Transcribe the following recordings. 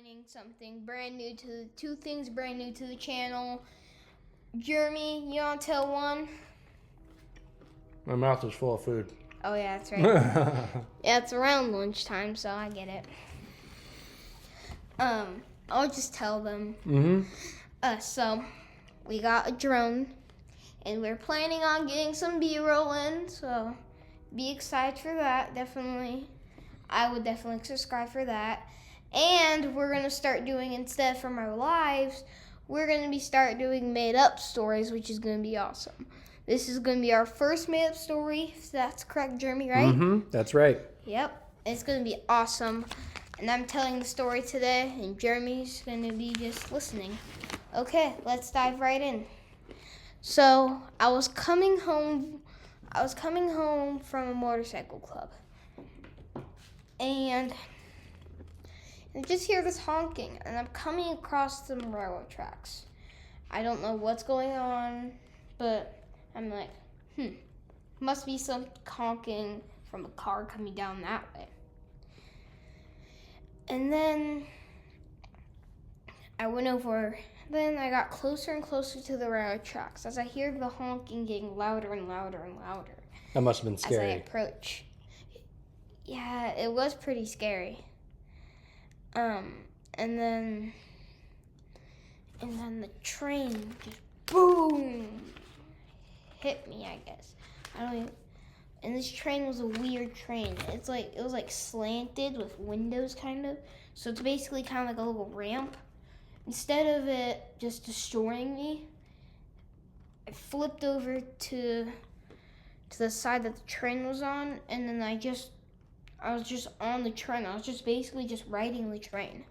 learning something brand new to two things brand new to the channel. Jeremy, you want to tell one? My mouth is full of food. Oh yeah, that's right. Yeah, it's around lunchtime, so I get it. I'll just tell them. So we got a drone, and we're planning on getting some B-roll in. So be excited for that. Definitely, I would definitely subscribe for that. And we're gonna start doing, instead from our lives, we're gonna start doing made-up stories, which is gonna be awesome. This is gonna be our first made-up story. If that's correct, Jeremy, right? That's right. Yep, it's gonna be awesome. And I'm telling the story today, and Jeremy's gonna be just listening. Okay, let's dive right in. So I was coming home from a motorcycle club, and I just hear this honking, and I'm coming across some railroad tracks. I don't know what's going on, but I'm like, must be some honking from a car coming down that way. And then I went over, then I got closer and closer to the railroad tracks as I hear the honking getting louder and louder and louder. That must have been scary. As I approach. Yeah, it was pretty scary. And then the train just boom hit me, I guess. And this train was a weird train. It was like slanted with windows kind of. So it's basically kind of like a little ramp. Instead of it just destroying me, I flipped over to the side that the train was on, and then I was just on the train. I was just basically just riding the train.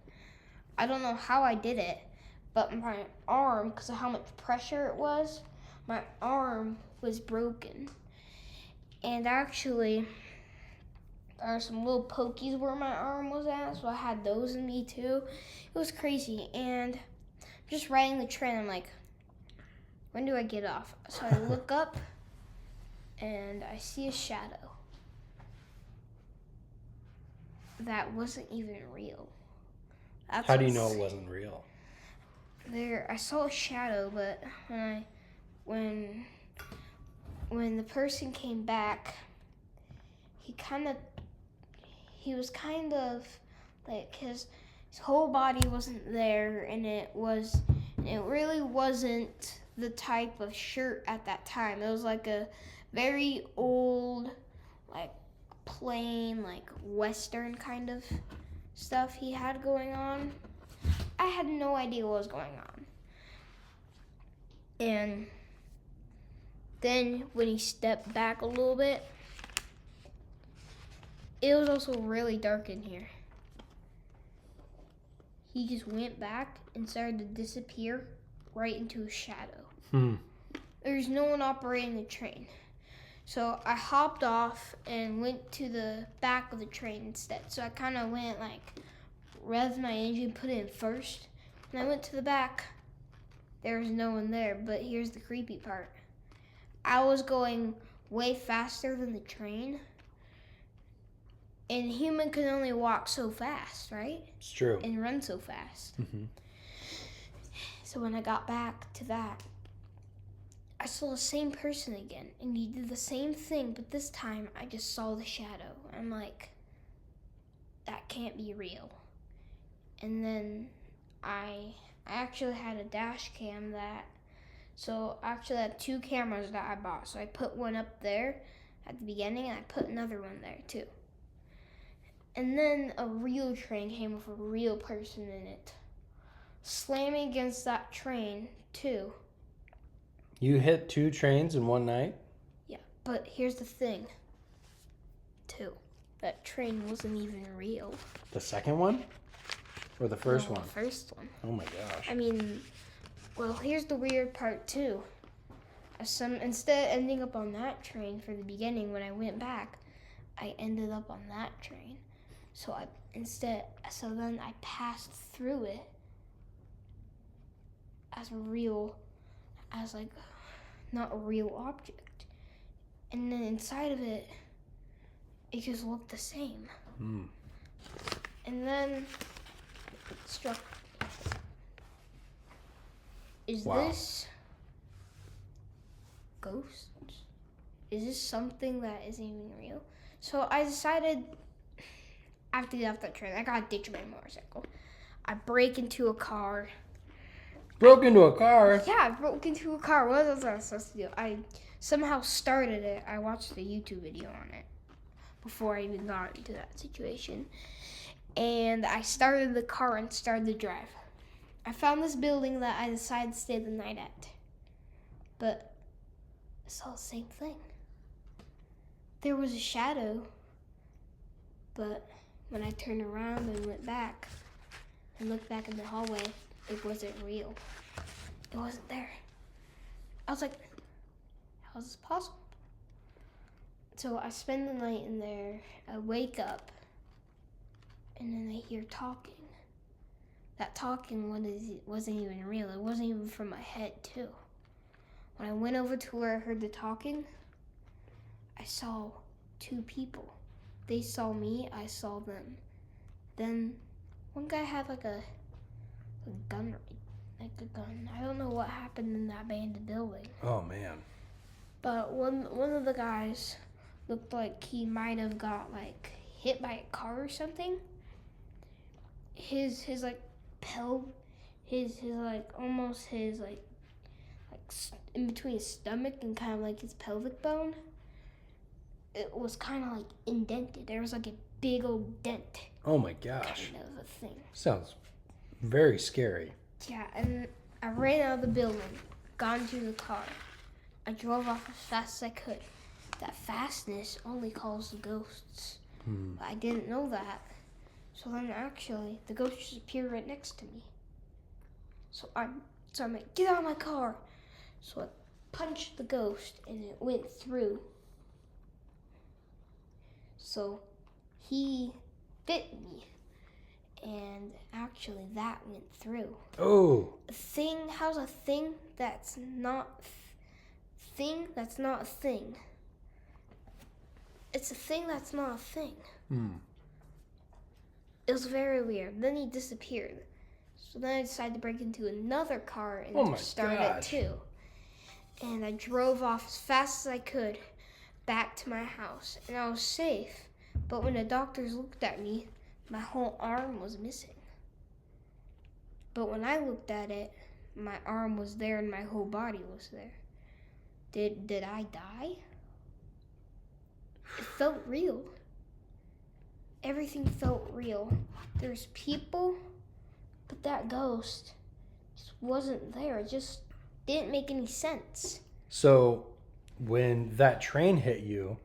I don't know how I did it, but my arm, because of how much pressure it was, my arm was broken. And actually, there are some little pokies where my arm was at, so I had those in me too. It was crazy, and just riding the train, I'm like, when do I get off? So I look up, and I see a shadow that wasn't even real. How do you know it wasn't real? I saw a shadow, but when the person came back, he was kind of like his whole body wasn't there, and it really wasn't the type of shirt at that time. It was like a very old, like plain, like Western kind of stuff he had going on. I had no idea what was going on. And then when he stepped back a little bit, it was also really dark in here. He just went back and started to disappear right into a shadow. There's no one operating the train. So I hopped off and went to the back of the train instead. So I kind of went revved my engine, put it in first. And I went to the back. There was no one there, but here's the creepy part. I was going way faster than the train. And a human can only walk so fast, right? It's true. And run so fast. So when I got back to that, I saw the same person again, and he did the same thing, but this time I just saw the shadow. I'm like, that can't be real. And then I actually had a dash cam so I actually had two cameras that I bought. So I put one up there at the beginning, and I put another one there too. And then a real train came with a real person in it, slamming against that train too. You hit two trains in one night? Yeah, but here's the thing, too. That train wasn't even real. The second one? Or the first one? The first one. Oh my gosh. I mean, well, here's the weird part, too. Instead of ending up on that train for the beginning, when I went back, I ended up on that train. So then I passed through it as not a real object. And then inside of it just looked the same. And then struck. Is Wow. this ghosts? Is this something that isn't even real? So I decided I have to get off that train. I gotta ditch my motorcycle. I break into a car. Broke into a car? Yeah, I broke into a car. What was I supposed to do? I somehow started it. I watched a YouTube video on it before I even got into that situation. And I started the car and started to drive. I found this building that I decided to stay the night at. But I saw the same thing. There was a shadow, but when I turned around and went back and looked back in the hallway, it wasn't real. It wasn't there. I was like, how is this possible? So I spend the night in there. I wake up, and then I hear talking. That talking wasn't even real. It wasn't even from my head, too. When I went over to where I heard the talking, I saw two people. They saw me, I saw them. Then one guy had like a gun. I don't know what happened in that abandoned building. Oh, man. But one of the guys looked like he might have got like hit by a car or something. His like his like almost his like in between his stomach and kind of like his pelvic bone, it was kind of like indented. There was like a big old dent. Oh my gosh. Kind of a thing. Sounds very scary. Yeah, and I ran out of the building, got into the car. I drove off as fast as I could. That fastness only calls the ghosts. But I didn't know that. So then actually, the ghost just appeared right next to me. So I'm like, get out of my car. So I punched the ghost and it went through. So he bit me. And actually that went through. Oh. How's a thing that's not a thing? It's a thing that's not a thing. It was very weird. Then he disappeared. So then I decided to break into another car and start it too. And I drove off as fast as I could back to my house. And I was safe. But when the doctors looked at me, my whole arm was missing. But when I looked at it, my arm was there and my whole body was there. Did I die? It felt real. Everything felt real. There's people, but that ghost just wasn't there. It just didn't make any sense. So when that train hit you,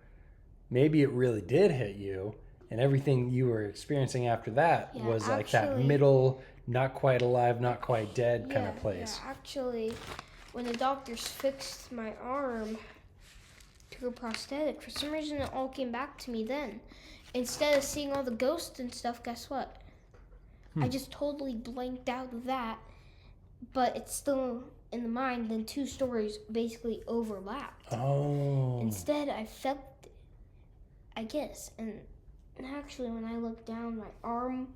maybe it really did hit you, and everything you were experiencing after that was like that middle, not quite alive, not quite dead kind of place. Yeah, actually, when the doctors fixed my arm to a prosthetic, for some reason it all came back to me then. Instead of seeing all the ghosts and stuff, guess what? I just totally blanked out of that, but it's still in the mind. Then two stories basically overlapped. Oh. Instead, I felt it, I guess. And actually, when I looked down, my arm,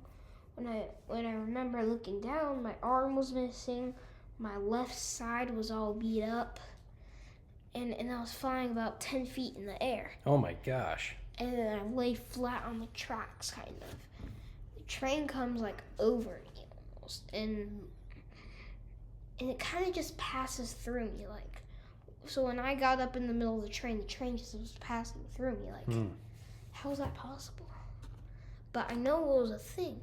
when I remember looking down, my arm was missing. My left side was all beat up. And I was flying about 10 feet in the air. Oh my gosh. And then I lay flat on the tracks, kind of. The train comes like over me almost, and it kind of just passes through me, like. So when I got up in the middle of the train just was passing through me, like. How is that possible? But I know it was a thing.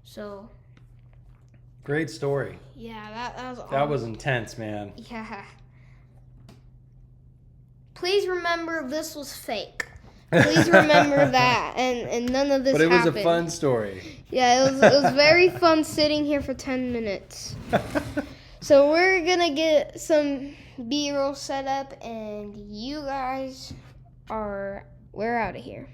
So. Great story. Yeah, that was. That was intense, man. Yeah. Please remember this was fake. Please remember that, and none of this happened. But it was a fun story. Yeah, it was very fun sitting here for 10 minutes. So we're gonna get some B-roll set up, and we're out of here.